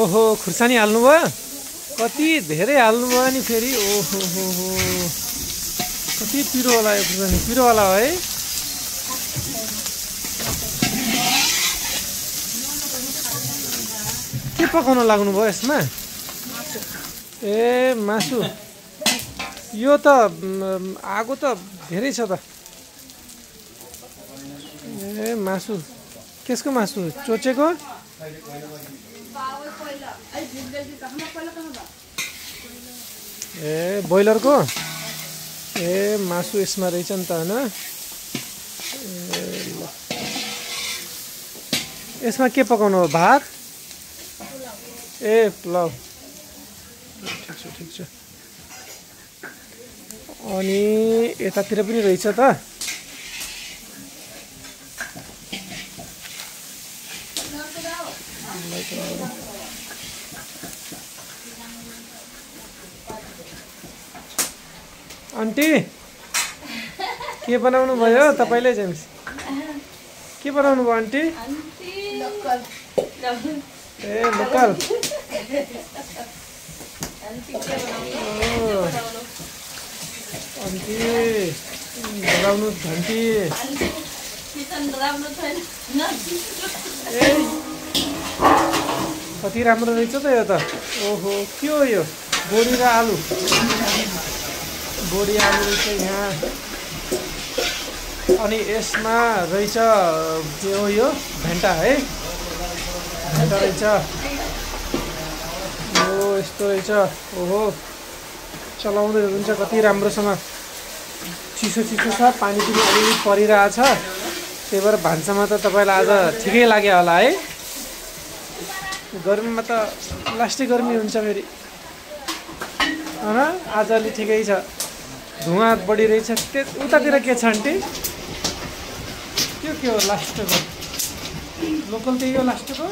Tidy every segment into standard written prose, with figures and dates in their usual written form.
ओहो खुर्सानी हाल्नुभयो कति धेरै हाल्नुभयो नि फेरि ओहो हो हो कति पिरो होला यो खुर्सानी पिरो होला है के पकाउन लाग्नुभयो यसमा ए मासु यो त आगो त धेरै छ त ए मासु केसको मासु चोचेको ए ब्रोइलरको ए मासु यसमा रहेछ नि त हैन यसमा के पकाउनु हो भात ए पुलाउ ठिक छ अनि यतातिर पनि रहेछ त आन्टी के बनाउनु भयो तपाईले जेम्स के बनाउनु भयो आन्टी ए लोकल आन्टी बनाउनु घन्टी ए कति राम्रो रहेछ त यो त ओहो के हो यो बोडी र आलु बोडी आलु रहेछ यहाँ अनि यसमा रहेछ के हो यो भेन्टा है भेन्टा रहेछ ओ यस्तो रहेछ ओहो चलाउँदै हुन्छ कति राम्रोसँग चिसो छ पानी पनि अलिअलि परिरहेछ त्यही भएर भान्सामा त तपाईँलाई आज ठिकै लाग्यो होला है गर्मीमा त लास्टै गर्मी हुन्छ फेरि हैन आज अलि ठिकै छ धुवा बढी रहेछ उतातिर के छ आन्टी के हो लास्टको लोकल त्यही हो लास्टको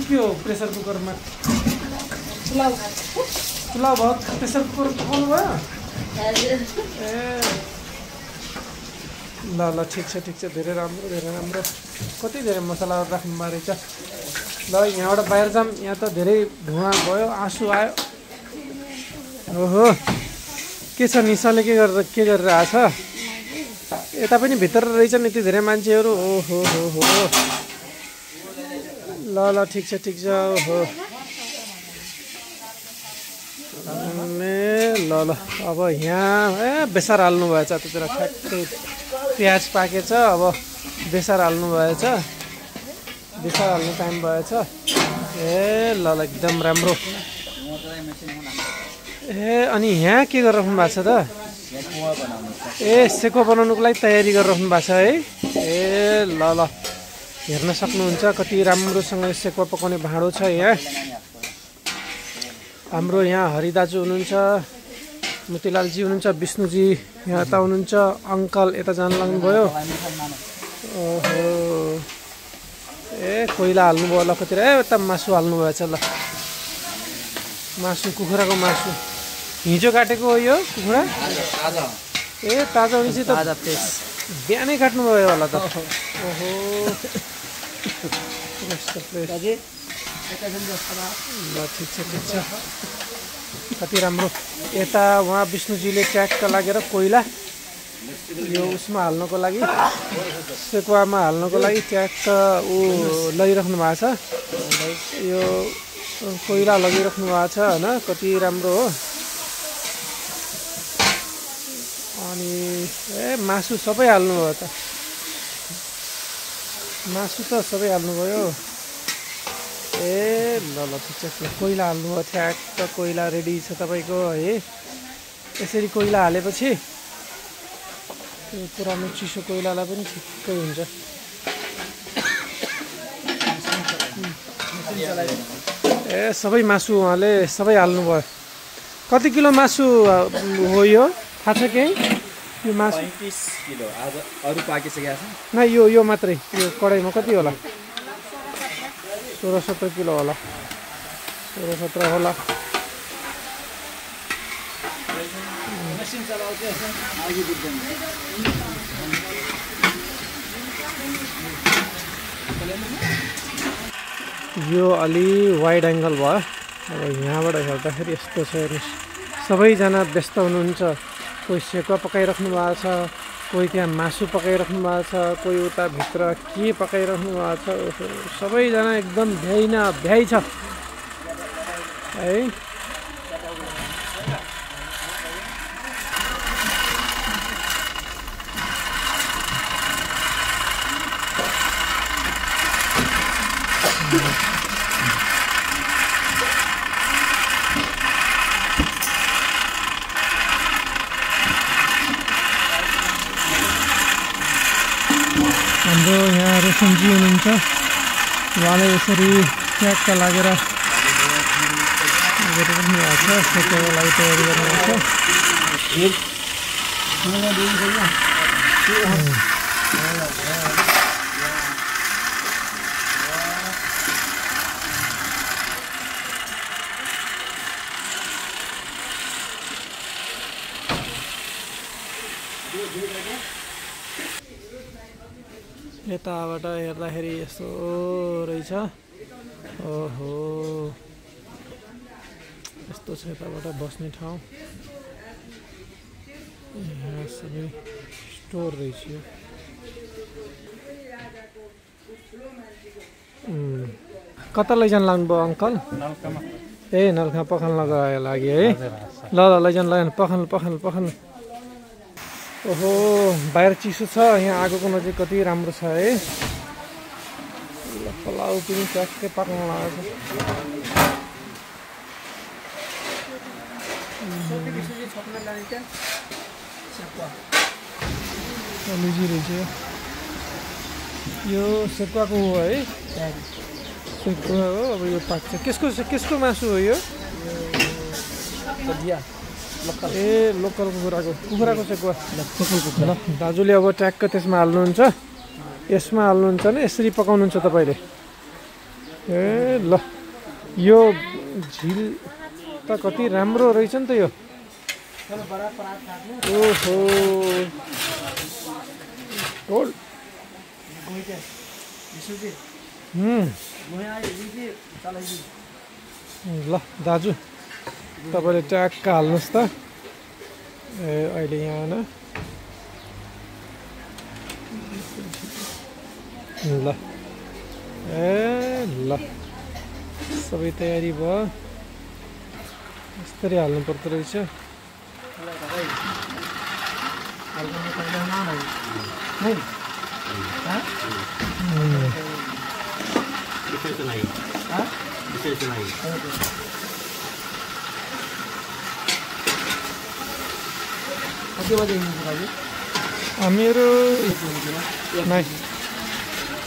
के हो प्रेसर कुकरमा पुलाउ भयो प्रेसर कुकर पकाउनु भयो ए ल ठिक छ धेरै राम्रो कति धेरै मसला राख्नु भएको रहेछ ल यहाँबाट बाहिर जाम यहाँ त धेरै धुवा भयो आँसु आयो ओहो के छ निशाले के गरिरहेछ यता पनि भित्र रहेछ नि यति धेरै मान्छेहरू ओहो हो ल ठिक छ ओहो ल अब यहाँ बेसार हाल्नु भएछ त्यतिर ठ्याक्कै प्याज पाकेछ अब बेसार हाल्नु भएछ बेसार हाल्ने टाइम भएछ ए ल एकदम राम्रो ए अनि यहाँ के गरेर राख्नु भएको छ त ए सेको बनाउनुको लागि तयारी गरेर राख्नु भएको छ है ए ल हेर्न सक्नुहुन्छ कति राम्रोसँग सेकुवा पकाउने भाँडो छ यहाँ हाम्रो यहाँ हरि दाजु हुनुहुन्छ मोतीलालजी हुनुहुन्छ विष्णुजी यहाँ यता हुनुहुन्छ अङ्कल यता जान लाग्नुभयो ओहो ए कोइला हाल्नुभयो ल कतिर ए यता मासु हाल्नुभएछ ल मासु कुखुराको मासु हिजो काटेको हो यो कुखुरा ए ताजा भनेपछि त बिहानै काट्नुभयो होला त ओहो ल ठिक छ कति राम्रो यता उहाँ विष्णुजीले ट्याक्क लागेर कोइला यो उसमा हाल्नको लागि सेकुवामा हाल्नको लागि ट्याक्क ऊ लगिराख्नु भएको छ यो कोइला लगिराख्नु भएको छ हैन कति राम्रो हो अनि ए मासु सबै हाल्नुभयो त मासु त सबै हाल्नुभयो ए ल ठिक छ कोइला हाल्नुभयो ठ्याक्क कोइला रेडी छ तपाईँको है यसरी कोइला हालेपछि पुरानो चिसो कोइलालाई पनि ठिक्कै हुन्छ ए सबै मासु उहाँले सबै हाल्नुभयो कति किलो मासु हो यो थाहा छ केही यो मासु 35 किलो आज अरु पाकिसकेको छ न यो मात्रै यो कडाईमा कति होला 16-17 किलो होला 16-17 होला मसिन चलाउँछ आगि बुझ्दैन यो अलि वाइड एङ्गल भयो। अब यहाँबाट हेर्दाखेरि यस्तो छ हेर्नुहोस्, सबैजना व्यस्त हुनुहुन्छ। कोही सेकुवा पकाइराख्नु भएको छ, कोही त्यहाँ मासु पकाइराख्नु भएको छ, कोही उता भित्र के पकाइराख्नु भएको छ। सबैजना एकदम भ्याइ छ है। हाम्रो यहाँ रोशनजी हुनुहुन्छ, उहाँले यसरी ट्र्याकका लागेर गरिरहनु भएको छ, सेकेको लागि तयारी गर्नुभएको छ। यताबाट हेर्दाखेरि यस्तो रहेछ। ओहो, यस्तो छ यताबाट बस्ने ठाउँ। यहाँ सबै स्टोर रहेछ यो। कता लैजान लाग्नुभयो अङ्कल? ए नल्का पखाल्नको लागि है। ल ल लैजान पखाल्नु। ओहो, बाहिर चिसो छ, यहाँ आगोको नजिक कति राम्रो छ है। पलाउ पनि ट्याक्कै पाक्न लागेको छ। कलेजी रहेछ यो, सेकुवाको हो है। सेकुवा हो। अब यो पाक्छ। केसको मासु हो यो? ए लोकल कुखुराको सेकुवा। ल दाजुले अब ट्याक्क त्यसमा हाल्नुहुन्छ, यसमा हाल्नुहुन्छ नि, यसरी पकाउनुहुन्छ तपाईँले। ए ल, यो झिल त कति राम्रो रहेछ नि त यो। ओहो, ल दाजु तपाईँले ट्याक्क हाल्नुहोस् त। ए अहिले यहाँ न ल, ए ल सबै तयारी भयो। यस्तरी हाल्नु पर्दो रहेछ। मेरो नहीं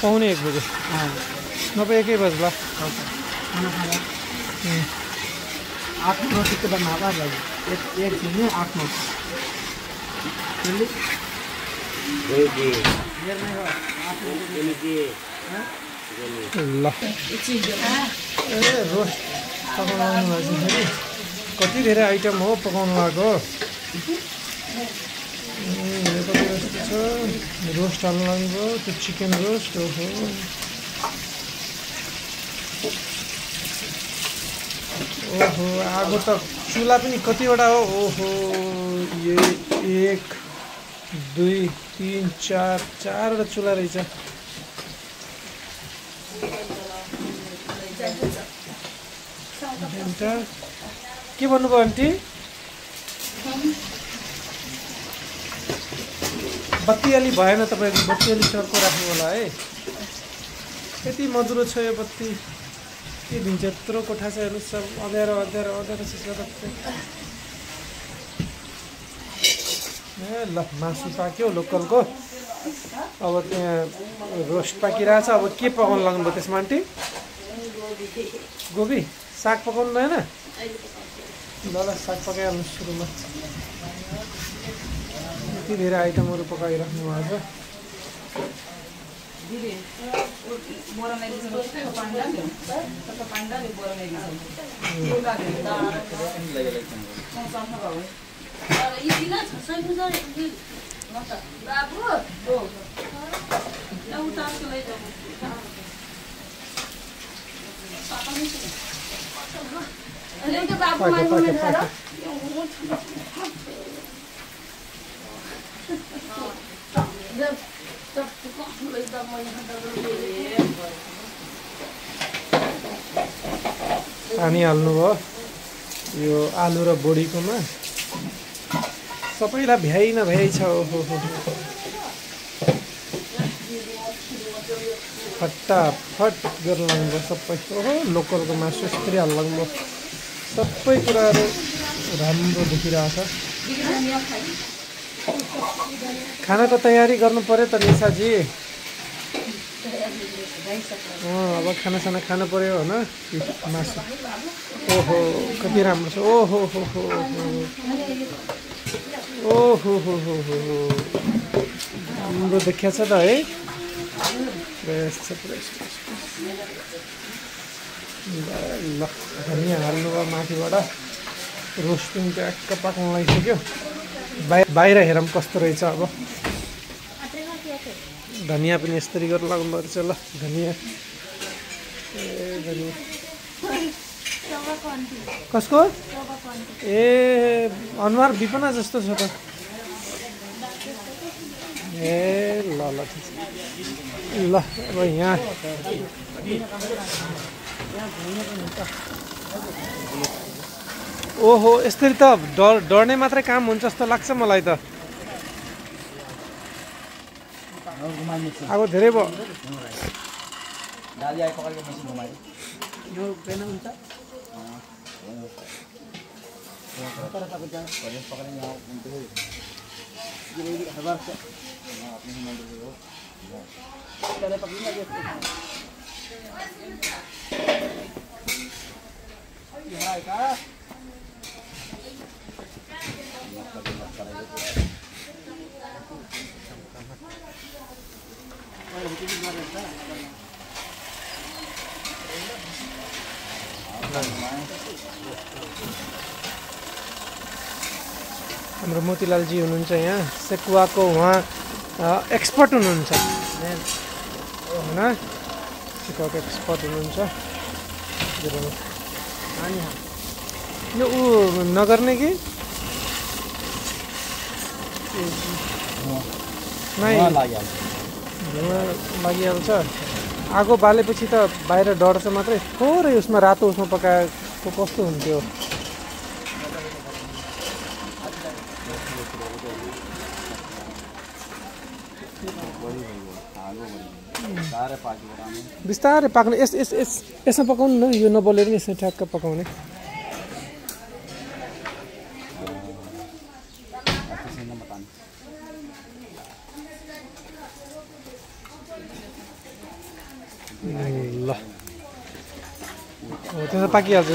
पाउने 1 बजे नभए 1 बज्ला। 8 रोटी के बनावा लगी एक दिन में 8 9 जल्दी ये जी ये नहीं हो 8 रोटी ल ए रोस्ट पकाउनु भएको छ फेरि। कति धेरै आइटम हो पकाउनु भएको। रोस्ट हाल्नु लाग्नुभयो, त्यो चिकन रोस्ट। ओहो, ओहो आगो त चुला पनि कतिवटा हो। ओहो, ये 1 2 3 4 चारवटा चुला रहेछ। के भन्नुभयो आन्टी? बत्ती अलि भएन तपाईँको, बत्ती अलि चर्को राख्नु होला है। यति मधुरो छ यो बत्ती, के दिन्छ यत्रो कोठा छ हेर्नुहोस्, सब अँध्यारो छ सबै। ए ल मासु पाक्यो लोकलको। अब त्यहाँ रोस्ट पाकिरहेछ। अब के पकाउनु लाग्नुभयो त्यसमा आन्टी? गोबी साग पकाउनु भएन? ल साग पकाइहाल्नु सुरुमा। यति धेरै आइटमहरू पकाइराख्नु भएको छ। पानी हाल्नुभयो यो आलु र बोडीकोमा सबैलाई भ्याइ नभ्याइ छ। ओहो फटाफट गरेर लाग्नुभयो सबै। ओहो लोकलको मासु यसरी हाल्नुभयो। सबै कुराहरू राम्रो देखिरहेछ। खानाको तयारी गर्नु पर्यो त निशाजी। अब खानासाना खानु पर्यो होइन मासु। ओहो कति राम्रो छ। ओहो हो हो ओहो हो हो हो राम्रो देखिया छ त है। ल धनिया हाल्नुभयो माथिबाट। रोस्टिङ ट्याक्क पाक्न लागिसक्यो। बाहिर हेरौँ कस्तो रहेछ। अब धनिया पनि यसरी गरेर लाग्नु रहेछ। ल धनिया धनिया कसको ए अनुहार विपना जस्तो छ त। ए ल ल ठिक छ। ल अब यहाँ ओहो यसरी त डर्ने मात्रै काम हुन्छ जस्तो लाग्छ मलाई त। अब धेरै भयो। दादी आइ पकडेको मसिन घुमायो यो पेन हुन्छ तर तपाईँ त्यहाँ भरे पकडेर यहाँ हुन्थ्यो खबर छ आफ्नो नम्बर हो त्यसले पक्रिन दिएको यहाँ आइका हाम्रो मोतीलालजी हुनुहुन्छ यहाँ सेकुवाको। उहाँ एक्सपर्ट हुनुहुन्छ होइन। सेकुवाको एक्सपर्ट हुनुहुन्छ। यो ऊ नगर्ने कि नै धुवा लागिहाल्छ। आगो बालेपछि त बाहिर डढ्छ मात्रै। थोरै उसमा रातो उसमा पकाएको कस्तो हुन्थ्यो। बिस्तारै पाक्ने। यसमा पकाउनु न। यो नबलेर नि यसमा ठ्याक्क पकाउने। ल त्यसमा पाकिहाल्छ।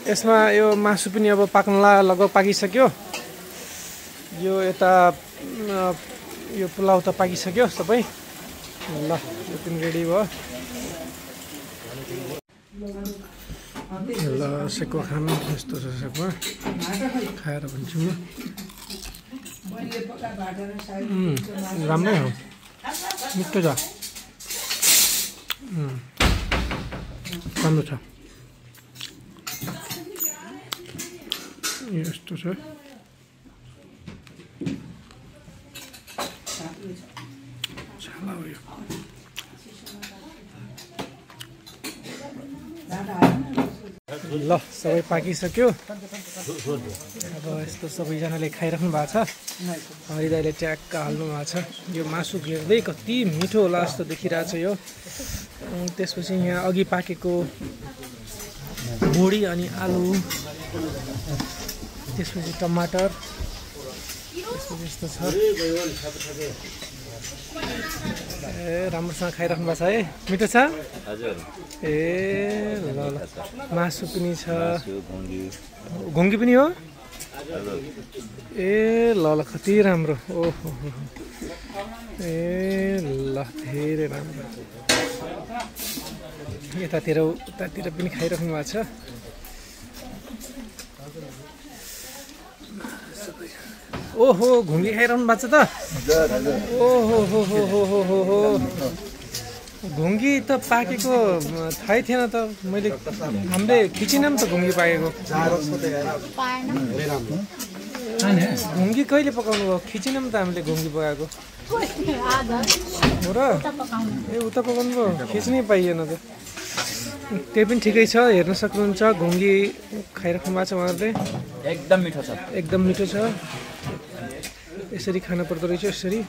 यसमा यो मासु पनि अब पाक्नला लगभग पाकिसक्यो। यो यता यो पुलाउ त पाकिसक्यो सबै। ल यो पनि रेडी भयो। ल सेकुवा खानु यस्तो छ। सेकुवा खाएर भन्छु म। राम्रै हो मिठो छ। राम्रो छ। यस्तो छ। छाला हो यो। ल सबै पाकिसक्यो। अब यस्तो सबैजनाले खाइराख्नु भएको छ। हरिदाईले ट्याक्क हाल्नु भएको छ। यो मासु घेर्दै कति मिठो होला जस्तो देखिरहेछ यो। त्यसपछि यहाँ अघि पाकेको बोडी अनि आलु, त्यसपछि टमाटर, त्यसपछि यस्तो छ। ए राम्रोसँग खाइराख्नु भएको छ है। मिठो छ हजुर। ए ल ल मासु पनि छ। घोङ्गी पनि हो। ए ल ल कति राम्रो। ओहो ए ल धेरै राम्रो। यतातिर उतातिर पनि खाइराख्नु भएको छ। ओहो घुङ्गी खाइरहनु भएको छ त। ओहो हो हो हो हो हो हो घुङ्गी त पाकेको थाहै थिएन त। मैले हामीले खिचिनौँ त घुङ्गी पाकेको। घुङ्गी कहिले पकाउनु भयो? खिचिनौँ त हामीले घुङ्गी पकाएको हो र। ए उता पकाउनु भयो, खिच्नै पाइएन त। त्यही पनि ठिकै छ, हेर्न सक्नुहुन्छ घुङ्गी खाइराख्नु भएको छ उहाँहरूले। एकदम मिठो छ, एकदम मिठो छ। यसरी खानु पर्दो रहेछ यसरी।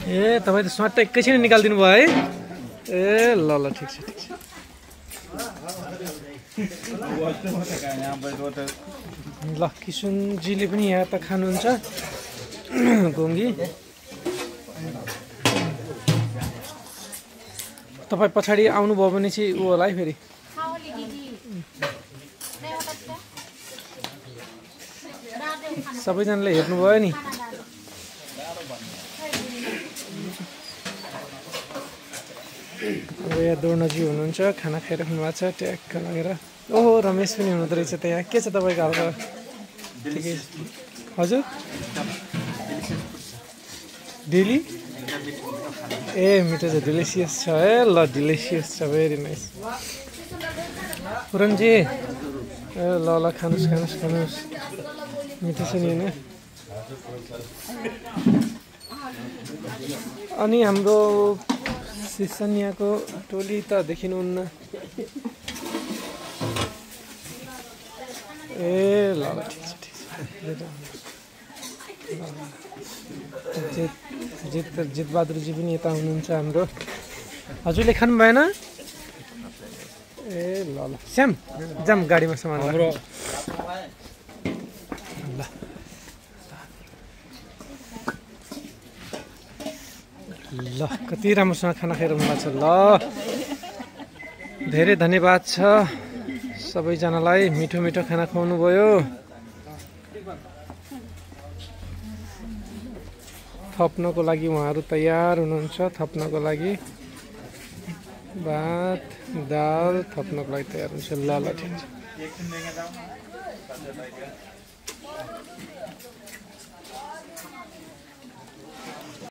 ए तपाईँ त स्वाट एकैछिन निकालिदिनु भयो है। ए ल ल ठिक छ ठिक छ। ल किसुनजीले पनि यहाँ त खानुहुन्छ घुङ्गी। तपाईँ पछाडि आउनुभयो भने चाहिँ ऊ होला है फेरि। सबैजनाले हेर्नुभयो नि। अब यहाँ दोर्णजी हुनुहुन्छ, खाना खाइराख्नु भएको छ ट्याक्क लागेर। ओहो रमेश पनि हुनुहुँदो रहेछ त यहाँ। के छ तपाईँको हालखबर? ठिकै हजुर। डेली ए मिठो छ, डिलिसियस छ है। ल डिलिसियस छ, भेरी नाइस। पुरनजी ए ल ल खानुहोस् खानुहोस् खानुहोस्, मिठो छ नि होइन। अनि हाम्रो सिसनियाको टोली त देखिनुहुन्न। ए ल ल ठिक छ ठिक छ। जितबहादुरजी पनि यता हुनुहुन्छ हाम्रो। हजुरले खानु भएन? ए ल ल श्याम जाम गाडीमा सामान हाम्रो। ल ल कति राम्रोसँग खाना खाइरहनु भएको छ। ल धेरै धन्यवाद छ सबैजनालाई, मिठो मिठो खाना खुवाउनु भयो। थप्नको लागि उहाँहरू तयार हुनुहुन्छ, थप्नको लागि भात दाल थप्नको लागि तयार हुन्छ। ल ल ठिक छ।